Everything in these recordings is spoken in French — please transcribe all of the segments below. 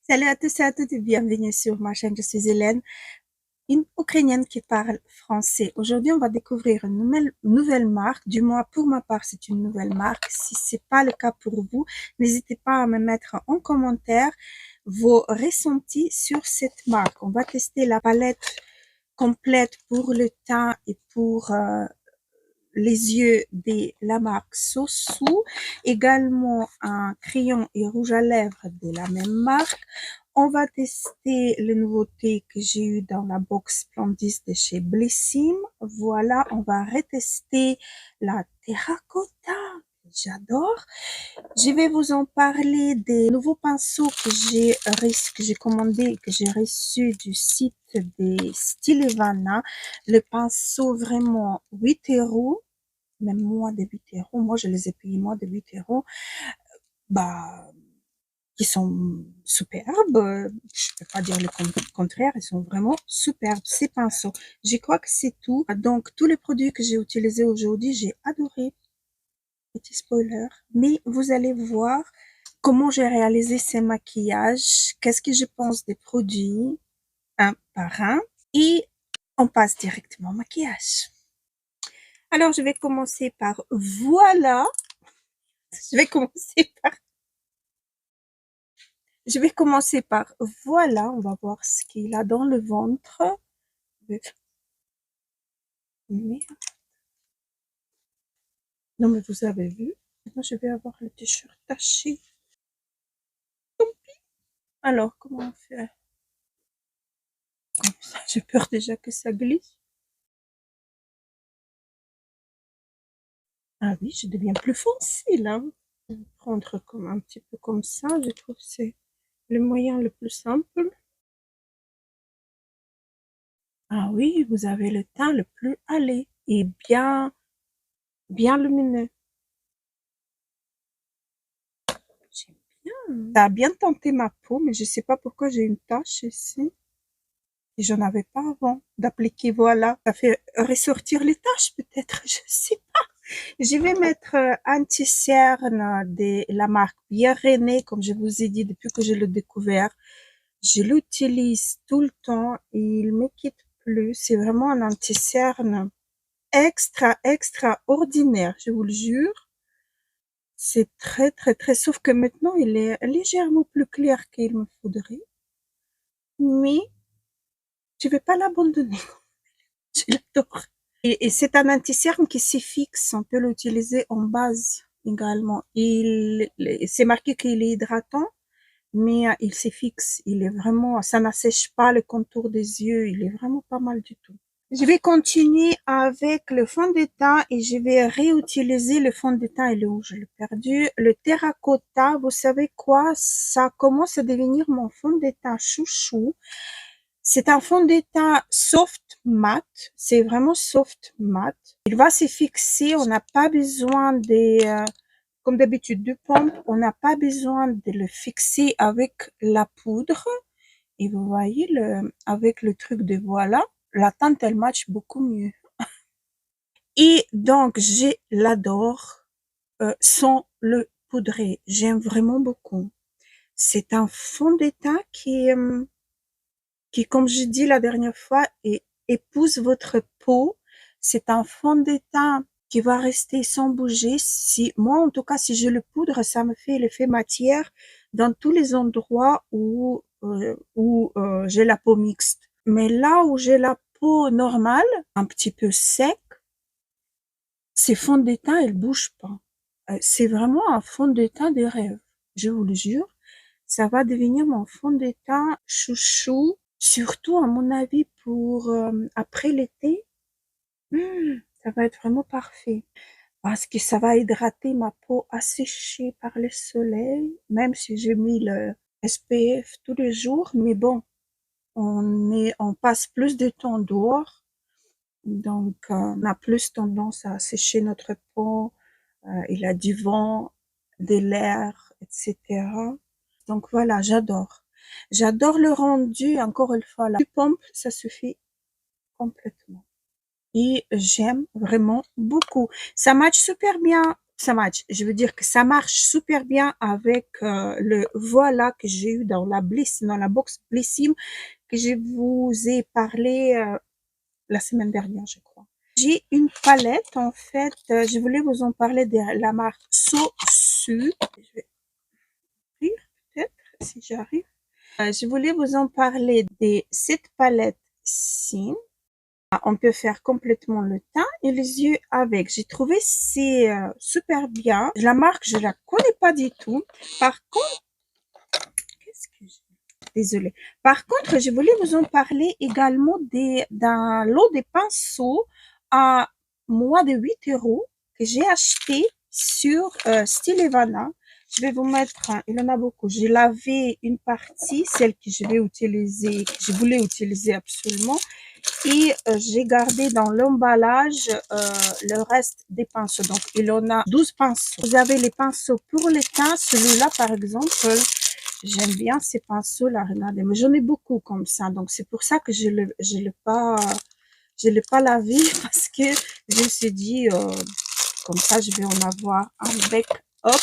Salut à tous et à toutes et bienvenue sur ma chaîne. Je suis Hélène, une Ukrainienne qui parle français. Aujourd'hui, on va découvrir une nouvelle marque. Du moins, pour ma part, c'est une nouvelle marque. Si c'est pas le cas pour vous, n'hésitez pas à me mettre en commentaire vos ressentis sur cette marque. On va tester la palette complète pour le teint et pour les yeux de la marque Sosu, également un crayon et rouge à lèvres de la même marque. On va tester les nouveautés que j'ai eues dans la box Splendis de chez Blissim. Voilà, on va retester la terracotta. J'adore. Je vais vous en parler des nouveaux pinceaux que j'ai commandé, que j'ai reçu du site des Stilevana. Le pinceau vraiment 8 euros, même moins de 8 euros. Moi, je les ai payés moins de 8 euros. Bah, qui sont superbes. Je peux pas dire le contraire. Ils sont vraiment superbes, ces pinceaux. Je crois que c'est tout. Donc, tous les produits que j'ai utilisés aujourd'hui, j'ai adoré. Petit spoiler. Mais vous allez voir comment j'ai réalisé ces maquillages, qu'est-ce que je pense des produits, un par un. Et on passe directement au maquillage. Alors, je vais commencer par voilà. Je vais commencer par Je vais commencer par voilà, on va voir ce qu'il a dans le ventre. Merde. Non, mais vous avez vu. Maintenant, je vais avoir le t-shirt taché. Alors, comment on fait? Comme ça, j'ai peur déjà que ça glisse. Ah oui, je deviens plus foncé, là. Je vais prendre comme un petit peu comme ça. Je trouve que c'est le moyen le plus simple. Ah oui, vous avez le teint le plus allé et bien lumineux. J'aime bien. Ça a bien tenté ma peau, mais je sais pas pourquoi j'ai une tache ici. Et j'en avais pas avant d'appliquer, voilà. Ça fait ressortir les taches, peut-être, je sais pas. Je vais mettre anti-cerne de la marque Bien René, comme je vous ai dit depuis que je l'ai découvert. Je l'utilise tout le temps et il me quitte plus. C'est vraiment un anti-cerne extraordinaire, je vous le jure. C'est très, sauf que maintenant il est légèrement plus clair qu'il me faudrait. Mais je vais pas l'abandonner. Je l'adore. Et c'est un anti-cerne qui s'y fixe. On peut l'utiliser en base également. C'est marqué qu'il est hydratant, mais il s'y fixe. Il est vraiment, ça n'assèche pas le contour des yeux. Il est vraiment pas mal du tout. Je vais continuer avec le fond de teint et je vais réutiliser le fond de teint. Il est où? Je l'ai perdu. Le terracotta, vous savez quoi? Ça commence à devenir mon fond de teint chouchou. C'est un fond de teint soft matte. C'est vraiment soft matte. Il va se fixer. On n'a pas besoin comme d'habitude, de pompe. On n'a pas besoin de le fixer avec la poudre. Et vous voyez, avec le truc de voilà, la teinte, elle match beaucoup mieux. Et donc, je l'adore sans le poudrer. J'aime vraiment beaucoup. C'est un fond de teint qui, comme je dis la dernière fois, épouse votre peau. C'est un fond de teint qui va rester sans bouger. Si moi, en tout cas, si je le poudre, ça me fait l'effet matière dans tous les endroits où j'ai la peau mixte. Mais là où j'ai la peau normale, un petit peu sec, ces fonds de teint, elles bougent pas. C'est vraiment un fond de teint de rêve. Je vous le jure. Ça va devenir mon fond de teint chouchou. Surtout, à mon avis, pour après l'été, ça va être vraiment parfait. Parce que ça va hydrater ma peau asséchée par le soleil, même si j'ai mis le SPF tous les jours. Mais bon, on passe plus de temps dehors, donc on a plus tendance à assécher notre peau. Il a du vent, de l'air, etc. Donc voilà, j'adore. J'adore le rendu, encore une fois, la pompe, ça suffit complètement. Et j'aime vraiment beaucoup. Ça match super bien ça match. Je veux dire que ça marche super bien avec le voilà que j'ai eu dans la Bliss, dans la box Blissim que je vous ai parlé la semaine dernière, je crois. J'ai une palette, en fait, je voulais vous en parler de la marque Sosu. Je vais ouvrir peut-être si j'arrive. Je voulais vous en parler de cette palette-ci. On peut faire complètement le teint et les yeux avec. J'ai trouvé c'est super bien. La marque, je la connais pas du tout. Par contre, qu'est-ce que j'ai? Désolée. Par contre, je voulais vous en parler également d'un lot de pinceaux à moins de 8 euros que j'ai acheté sur Stilevana. Je vais vous mettre, il y en a beaucoup. J'ai lavé une partie, celle que je vais utiliser, que je voulais utiliser absolument. Et j'ai gardé dans l'emballage le reste des pinceaux. Donc, il en a 12 pinceaux. Vous avez les pinceaux pour les teints. Celui-là, par exemple, j'aime bien ces pinceaux-là. Regardez, mais j'en ai beaucoup comme ça. Donc, c'est pour ça que je l'ai pas lavé parce que je me suis dit, comme ça, je vais en avoir un backup.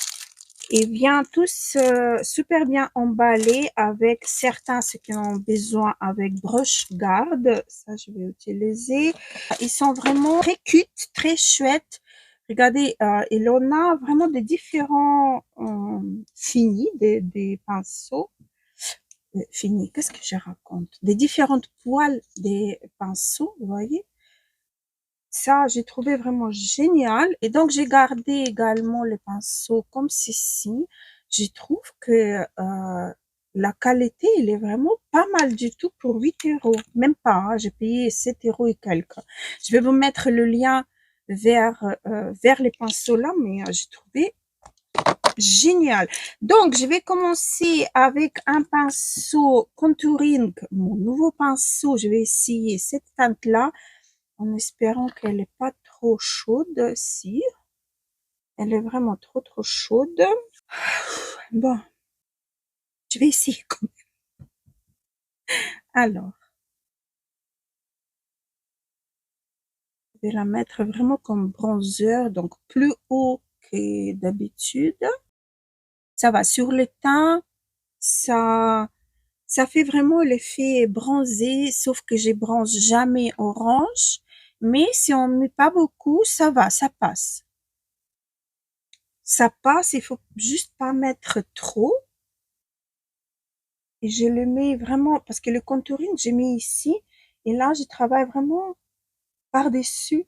Et vient tous super bien emballés avec certains ceux qui ont besoin avec broche garde. Ça, je vais utiliser. Ils sont vraiment très cute, très chouettes. Regardez, il en a vraiment des différents finis, des pinceaux. Finis, qu'est-ce que je raconte? Des différentes poils des pinceaux, vous voyez? Ça, j'ai trouvé vraiment génial. Et donc, j'ai gardé également les pinceaux comme ceci. Je trouve que la qualité, elle est vraiment pas mal du tout pour 8 euros. Même pas, hein, j'ai payé 7 euros et quelques. Je vais vous mettre le lien vers les pinceaux là, mais j'ai trouvé génial. Donc, je vais commencer avec un pinceau contouring, mon nouveau pinceau. Je vais essayer cette teinte-là en espérant qu'elle n'est pas trop chaude. Si, elle est vraiment trop chaude. Bon, je vais essayer quand même. Alors, je vais la mettre vraiment comme bronzer, donc plus haut que d'habitude. Ça va sur le teint, ça fait vraiment l'effet bronzé, sauf que je bronze jamais orange. Mais si on met pas beaucoup, ça va, ça passe. Ça passe, il faut juste pas mettre trop. Et je le mets vraiment, parce que le contouring, j'ai mis ici. Et là, je travaille vraiment par-dessus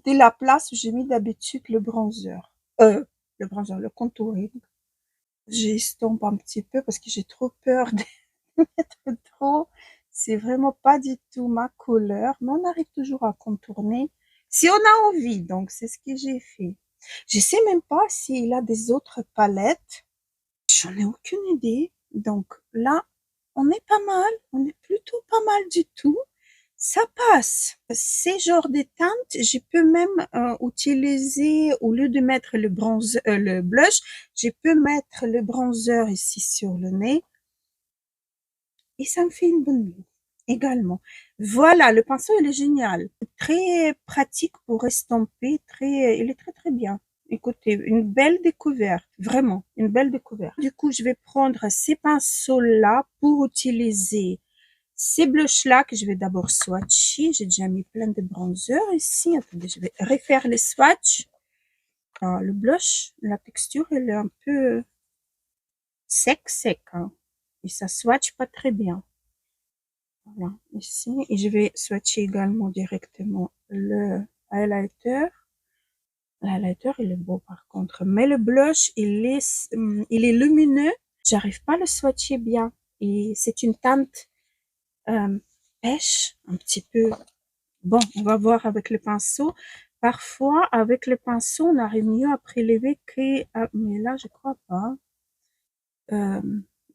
de la place où j'ai mis d'habitude le bronzer. Le contouring. J'estompe un petit peu parce que j'ai trop peur de mettre trop. C'est vraiment pas du tout ma couleur, mais on arrive toujours à contourner si on a envie. Donc, c'est ce que j'ai fait. Je sais même pas s'il a des autres palettes. J'en ai aucune idée. Donc là, on est pas mal. On est plutôt pas mal du tout. Ça passe. Ces genres de teintes, je peux même utiliser, au lieu de mettre le bronze, le blush, je peux mettre le bronzer ici sur le nez. Et ça me fait une bonne mine également. Voilà, le pinceau, il est génial. Très pratique pour estomper. Il est très bien. Écoutez, une belle découverte, vraiment, une belle découverte. Du coup, je vais prendre ces pinceaux-là pour utiliser ces blushs-là que je vais d'abord swatcher. J'ai déjà mis plein de bronzer ici. Attendez, je vais refaire les swatchs. Alors, le blush, la texture, elle est un peu sec, hein. Et ça swatch pas très bien. Voilà, ici. Et je vais swatcher également directement le highlighter. L'highlighter, il est beau par contre. Mais le blush, il est lumineux. J'arrive pas à le swatcher bien. Et c'est une teinte pêche, un petit peu. Bon, on va voir avec le pinceau. Parfois, avec le pinceau, on arrive mieux à prélever que... mais là, je crois pas. Euh,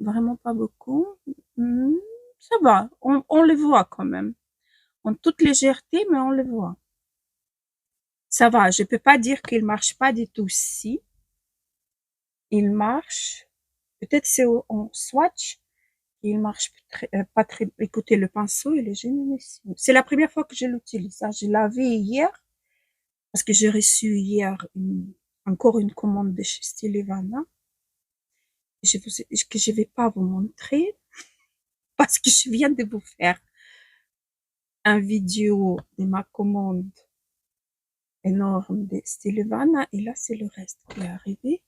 Vraiment pas beaucoup. Ça va, on le voit quand même. En toute légèreté, mais on le voit. Ça va, je peux pas dire qu'il marche pas du tout. Si, il marche. Peut-être c'est en swatch. Il marche pas très. Écoutez, le pinceau, il est génialissime. C'est la première fois que je l'utilise. Je l'avais hier parce que j'ai reçu hier encore une commande de chez Stilevana. Que je vais pas vous montrer parce que je viens de vous faire un vidéo de ma commande énorme de Stilevana et là c'est le reste qui est arrivé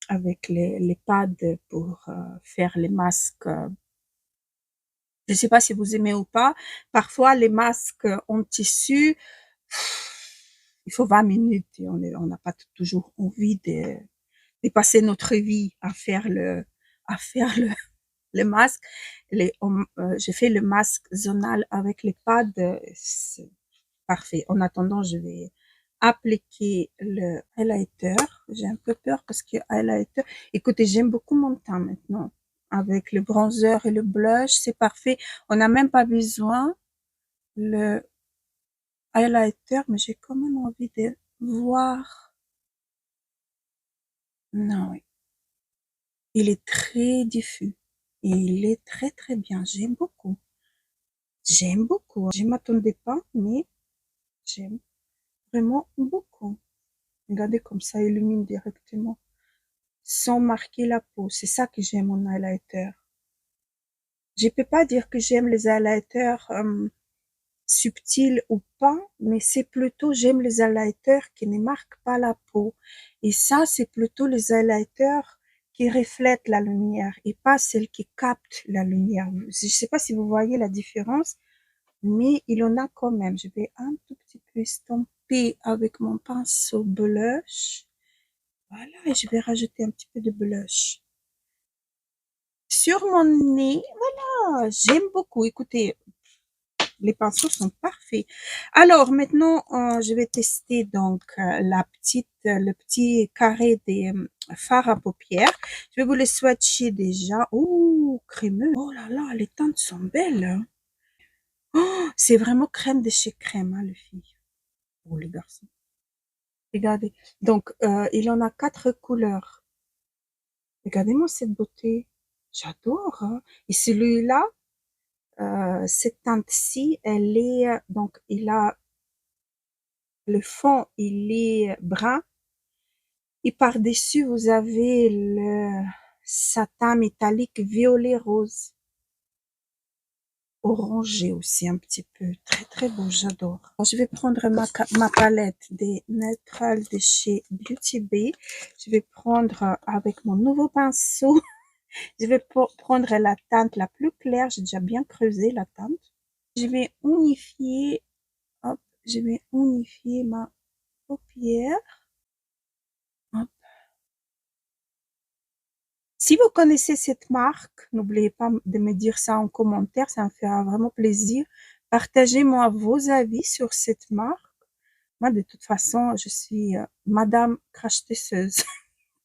avec les pads pour faire les masques. Je sais pas si vous aimez ou pas. Parfois les masques en tissu, il faut 20 minutes et on n'a pas toujours envie de passer notre vie à faire le masque. J'ai fait le masque zonal avec les pads, c'est parfait. En attendant, je vais appliquer le highlighter. J'ai un peu peur parce que highlighter, écoutez, j'aime beaucoup mon teint maintenant. Avec le bronzer et le blush, c'est parfait. On n'a même pas besoin le highlighter, mais j'ai quand même envie de voir. Non, oui. Il est très diffus. Et il est très très bien. J'aime beaucoup. J'aime beaucoup. Je m'attendais pas, mais j'aime vraiment beaucoup. Regardez comme ça illumine directement. Sans marquer la peau. C'est ça que j'aime en highlighter. Je peux pas dire que j'aime les highlighters subtils ou pas, mais c'est plutôt j'aime les highlighters qui ne marquent pas la peau. Et ça, c'est plutôt les highlighters qui reflètent la lumière et pas celles qui captent la lumière. Je sais pas si vous voyez la différence, mais il en a quand même. Je vais un tout petit peu estomper avec mon pinceau blush. Voilà, et je vais rajouter un petit peu de blush sur mon nez. Voilà, j'aime beaucoup. Écoutez, les pinceaux sont parfaits. Alors maintenant, je vais tester donc le petit carré des fards à paupières. Je vais vous les swatcher déjà. Oh, crémeux. Oh là là, les teintes sont belles. Oh, c'est vraiment crème de chez crème, hein, les filles. Ou les garçons. Regardez. Donc, il en a 4 couleurs. Regardez-moi cette beauté. J'adore. Hein. Et celui-là, cette teinte-ci, elle est, donc, le fond, il est brun. Et par-dessus, vous avez le satin métallique violet rose. Orangé aussi un petit peu. Très, très beau, j'adore. Je vais prendre ma palette des neutrales de chez Beauty Bay. Je vais prendre avec mon nouveau pinceau. Je vais prendre la teinte la plus claire. J'ai déjà bien creusé la teinte. Je vais unifier, hop, je vais unifier ma paupière. Hop. Si vous connaissez cette marque, n'oubliez pas de me dire ça en commentaire, ça me fera vraiment plaisir. Partagez-moi vos avis sur cette marque. Moi, de toute façon, je suis Madame Crash Testeuse,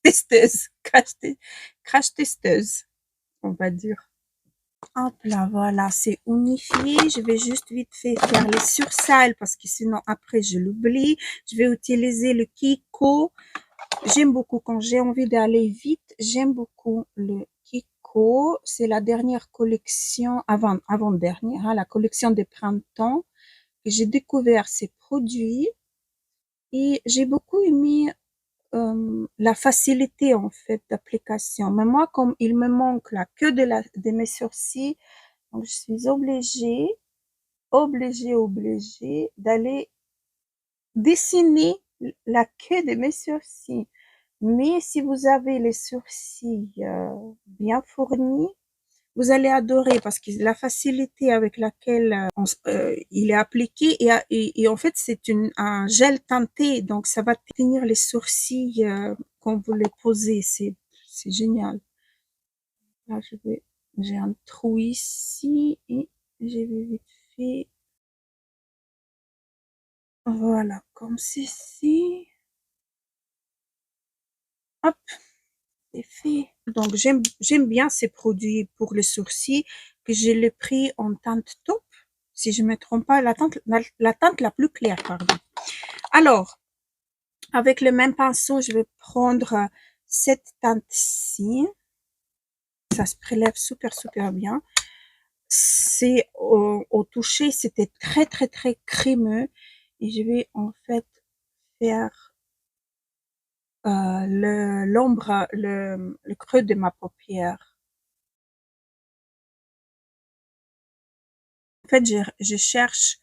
testeuse, crash testeuse, on va dire. Hop là, voilà, c'est unifié. Je vais juste vite fait faire les surcils parce que sinon après je l'oublie. Je vais utiliser le Kiko. J'aime beaucoup quand j'ai envie d'aller vite. J'aime beaucoup le Kiko. C'est la dernière collection, avant-dernière, hein, la collection des printemps que j'ai découvert ces produits et j'ai beaucoup aimé la facilité en fait d'application. Mais moi, comme il me manque la queue de mes sourcils, donc je suis obligée d'aller dessiner la queue de mes sourcils. Mais si vous avez les sourcils bien fournis, vous allez adorer parce que la facilité avec laquelle il est appliqué et en fait c'est un gel teinté donc ça va tenir les sourcils quand vous les posez, c'est génial. Là j'ai un trou ici et je vais vite fait, voilà comme ceci, hop, c'est fait. Donc j'aime bien ces produits pour les sourcils que je l'ai pris en teinte taupe. Si je me trompe pas, la teinte la plus claire, pardon. Alors, avec le même pinceau, je vais prendre cette teinte-ci. Ça se prélève super, super bien. C'est au toucher, c'était très, très, très crémeux. Et je vais en fait faire l'ombre, le creux de ma paupière. En fait, je cherche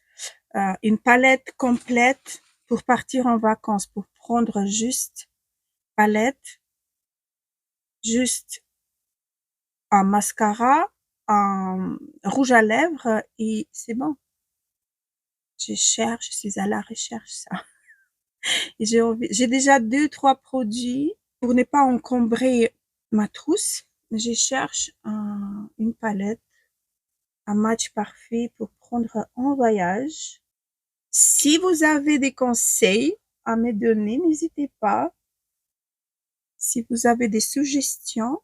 une palette complète pour partir en vacances, pour prendre juste palette, juste un mascara, un rouge à lèvres et c'est bon. Je cherche, je suis à la recherche ça. Et j'ai déjà 2, 3 produits pour ne pas encombrer ma trousse. Je cherche une palette, un match parfait pour prendre en voyage. Si vous avez des conseils à me donner, n'hésitez pas. Si vous avez des suggestions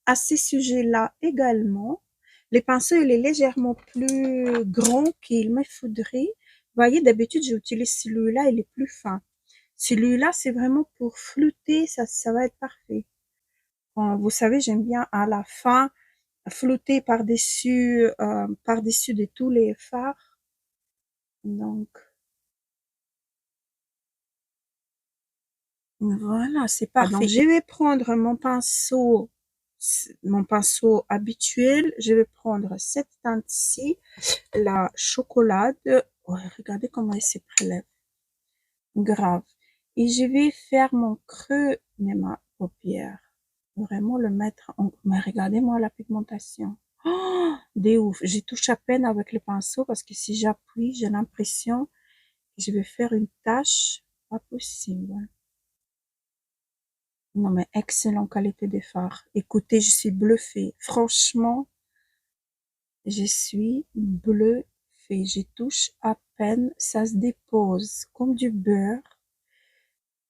à ces sujets-là également, le pinceau il est légèrement plus grand qu'il me faudrait. Vous voyez, d'habitude, j'utilise celui-là, il est plus fin. Celui-là, c'est vraiment pour flouter, ça va être parfait. Bon, vous savez, j'aime bien à la fin flouter par-dessus de tous les fards. Donc, voilà, c'est parfait. Donc, je vais prendre mon pinceau habituel. Je vais prendre cette teinte-ci, la chocolate. Oh, regardez comment elle se prélève. Grave. Et je vais faire mon creux de ma paupière. Vraiment le mettre en... Mais regardez-moi la pigmentation. Oh, des ouf. J'y touche à peine avec le pinceau parce que si j'appuie, j'ai l'impression que je vais faire une tache. Pas possible. Non, mais excellente qualité de fard. Écoutez, je suis bluffée. Franchement, je suis bluffée. Je touche à peine, ça se dépose comme du beurre.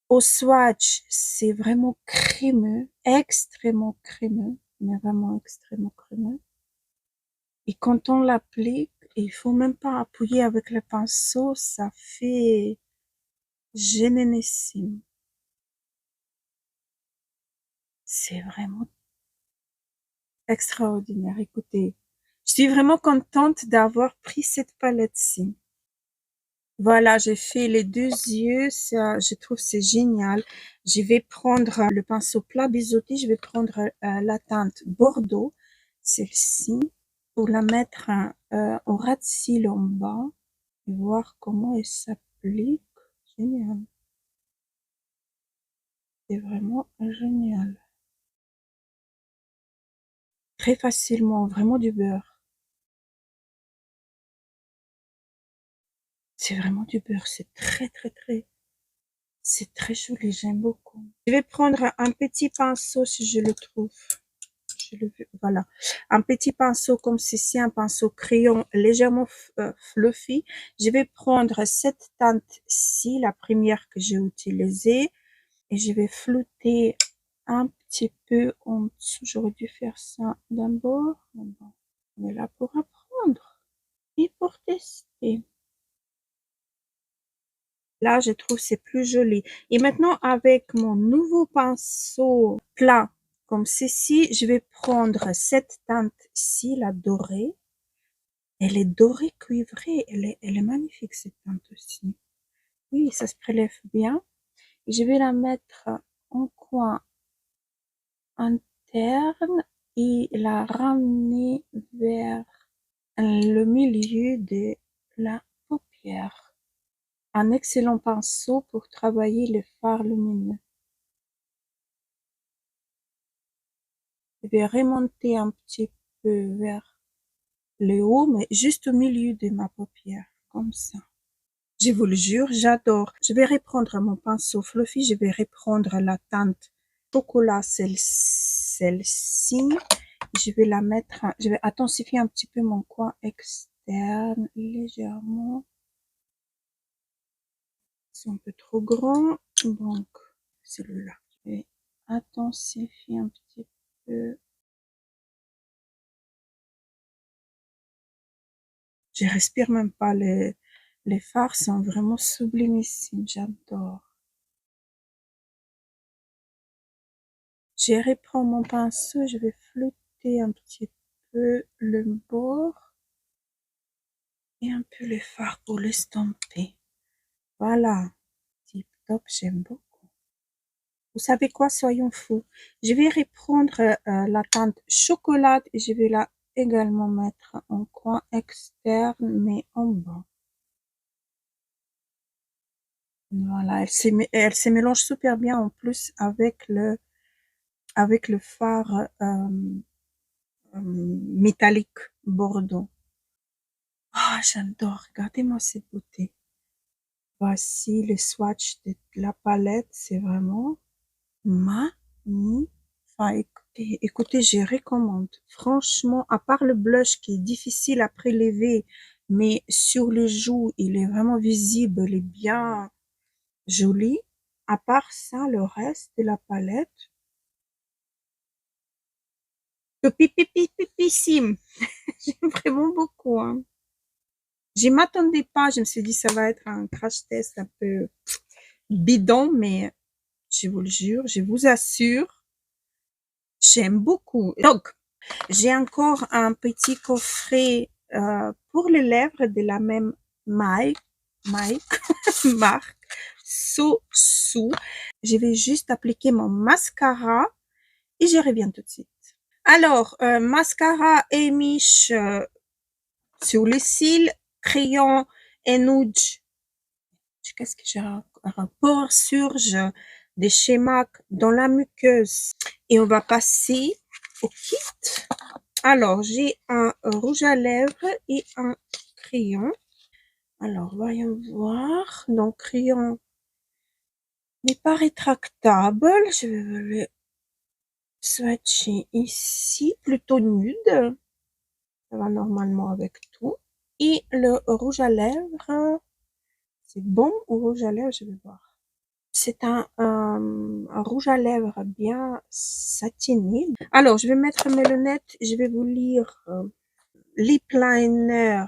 Au swatch, c'est vraiment crémeux, extrêmement crémeux, mais vraiment extrêmement crémeux. Et quand on l'applique, il faut même pas appuyer avec le pinceau, ça fait génialissime. C'est vraiment extraordinaire. Écoutez, je suis vraiment contente d'avoir pris cette palette-ci. Voilà, j'ai fait les 2 yeux, ça, je trouve c'est génial. Je vais prendre le pinceau plat biseauté, je vais prendre la teinte Bordeaux, celle-ci, pour la mettre au ras de cils en bas et voir comment elle s'applique. Génial. C'est vraiment génial. Très facilement, vraiment du beurre. C'est vraiment du beurre, c'est c'est très joli, j'aime beaucoup. Je vais prendre un petit pinceau si je le trouve. Voilà. Un petit pinceau comme ceci, un pinceau crayon légèrement fluffy. Je vais prendre cette teinte-ci, la première que j'ai utilisée, et je vais flouter un petit peu en dessous. J'aurais dû faire ça d'abord. Bon, on est là pour apprendre et pour tester. Là, je trouve c'est plus joli. Et maintenant, avec mon nouveau pinceau plat, comme ceci, je vais prendre cette teinte-ci, la dorée. Elle est dorée cuivrée. Elle est magnifique, cette teinte aussi. Oui, ça se prélève bien. Et je vais la mettre en coin interne et la ramener vers le milieu de la paupière. Un excellent pinceau pour travailler le fard lumineux. Je vais remonter un petit peu vers le haut, mais juste au milieu de ma paupière, comme ça. Je vous le jure, j'adore. Je vais reprendre mon pinceau fluffy, je vais reprendre la teinte chocolat, celle-ci. Je vais la mettre, je vais intensifier un petit peu mon coin externe, légèrement. C'est un peu trop grand, donc celui-là. Je vais intensifier un petit peu. Je respire même pas, les fards sont vraiment sublimissimes, j'adore. Je reprends mon pinceau, je vais flouter un petit peu le bord et un peu le fard pour l'estomper. Voilà, tip top, j'aime beaucoup. Vous savez quoi? Soyons fous. Je vais reprendre la teinte chocolat et je vais la également mettre en coin externe, mais en bas. Voilà, elle se mélange super bien en plus avec le fard métallique bordeaux. Ah, j'adore. Regardez-moi cette beauté. Voici le swatch de la palette. C'est vraiment magnifique. Écoutez, je recommande. Franchement, à part le blush qui est difficile à prélever, mais sur les joues, il est vraiment visible et bien joli. À part ça, le reste de la palette, pipissime. J'aime vraiment beaucoup, hein. Je m'attendais pas, je me suis dit ça va être un crash test un peu bidon, mais je vous le jure, je vous assure, j'aime beaucoup. Donc, j'ai encore un petit coffret pour les lèvres de la même Mike, marque, So Sou. Je vais juste appliquer mon mascara et je reviens tout de suite. Alors, mascara Amish sur les cils, crayon Enouge. Qu'est-ce que j'ai un rapport surge des schémas dans la muqueuse. Et on va passer au kit. Alors, j'ai un rouge à lèvres et un crayon. Alors, voyons voir. Donc, crayon n'est pas rétractable. Je vais le swatcher ici, plutôt nude. Ça va normalement avec tout. Et le rouge à lèvres, c'est bon ou rouge à lèvres, je vais voir. C'est un rouge à lèvres bien satiné. Alors, je vais mettre mes lunettes. Je vais vous lire lip liner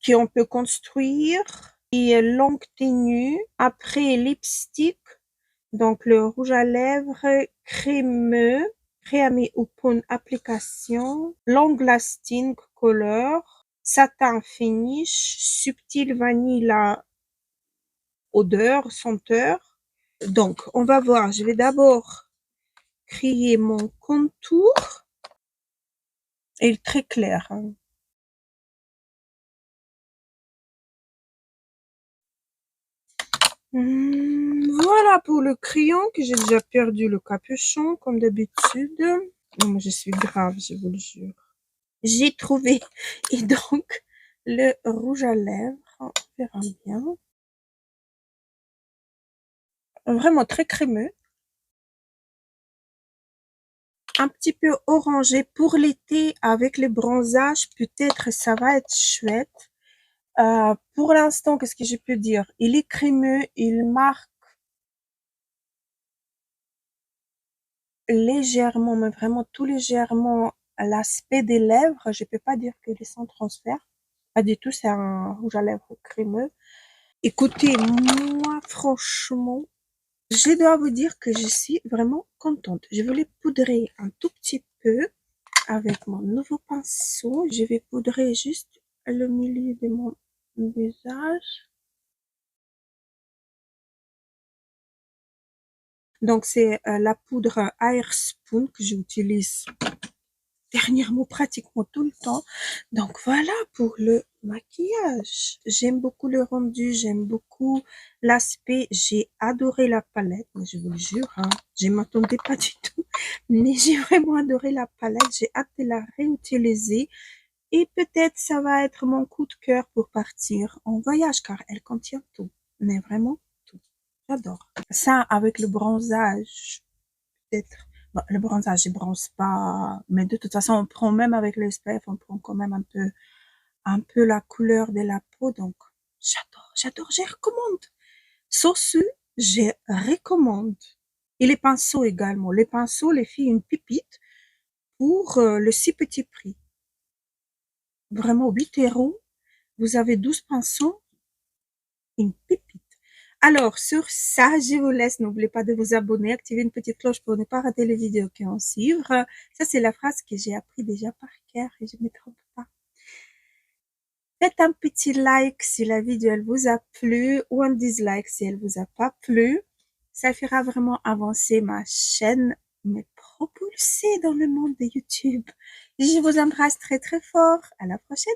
qu'on peut construire et longue tenue. Après, lipstick. Donc, le rouge à lèvres crémeux, crémé ou pour application. Long lasting color. Satin finish. Subtil vanilla odeur, senteur. Donc, on va voir. Je vais d'abord créer mon contour. Il est très clair, hein. Voilà pour le crayon que j'ai déjà perdu le capuchon comme d'habitude. Non, je suis grave, je vous le jure. J'ai trouvé. Et donc, le rouge à lèvres, on verra bien. Vraiment très crémeux. Un petit peu orangé pour l'été avec le bronzage. Peut-être ça va être chouette. Pour l'instant, qu'est-ce que je peux dire? Il est crémeux, il marque légèrement, mais vraiment tout légèrement l'aspect des lèvres. Je peux pas dire qu'il est sans transfert. Pas du tout, c'est un rouge à lèvres crémeux. Écoutez, moi, franchement, je dois vous dire que je suis vraiment contente. Je voulais poudrer un tout petit peu avec mon nouveau pinceau. Je vais poudrer juste le milieu de mon visage. Donc, c'est la poudre Air Spoon que j'utilise dernièrement pratiquement tout le temps. Donc, voilà pour le maquillage. J'aime beaucoup le rendu, j'aime beaucoup l'aspect. J'ai adoré la palette, mais je vous le jure, hein, je m'attendais pas du tout. Mais j'ai vraiment adoré la palette. J'ai hâte de la réutiliser. Et peut-être ça va être mon coup de cœur pour partir en voyage, car elle contient tout. Mais vraiment tout. J'adore. Ça, avec le bronzage, peut-être. Bon, le bronzage, je bronze pas, mais de toute façon, on prend même avec le SPF, on prend quand même un peu la couleur de la peau. Donc, j'adore, je recommande. Sur ce, je recommande. Et les pinceaux également. Les pinceaux, les filles, une pipite pour le si petit prix. Vraiment, 8 €. Vous avez 12 pinceaux, une pipite. Alors, sur ça, je vous laisse. N'oubliez pas de vous abonner, activer une petite cloche pour ne pas rater les vidéos qui vont suivre. Ça, c'est la phrase que j'ai appris déjà par cœur et je ne me trompe pas. Faites un petit like si la vidéo elle vous a plu ou un dislike si elle vous a pas plu. Ça fera vraiment avancer ma chaîne, me propulser dans le monde de YouTube. Je vous embrasse très très fort. À la prochaine.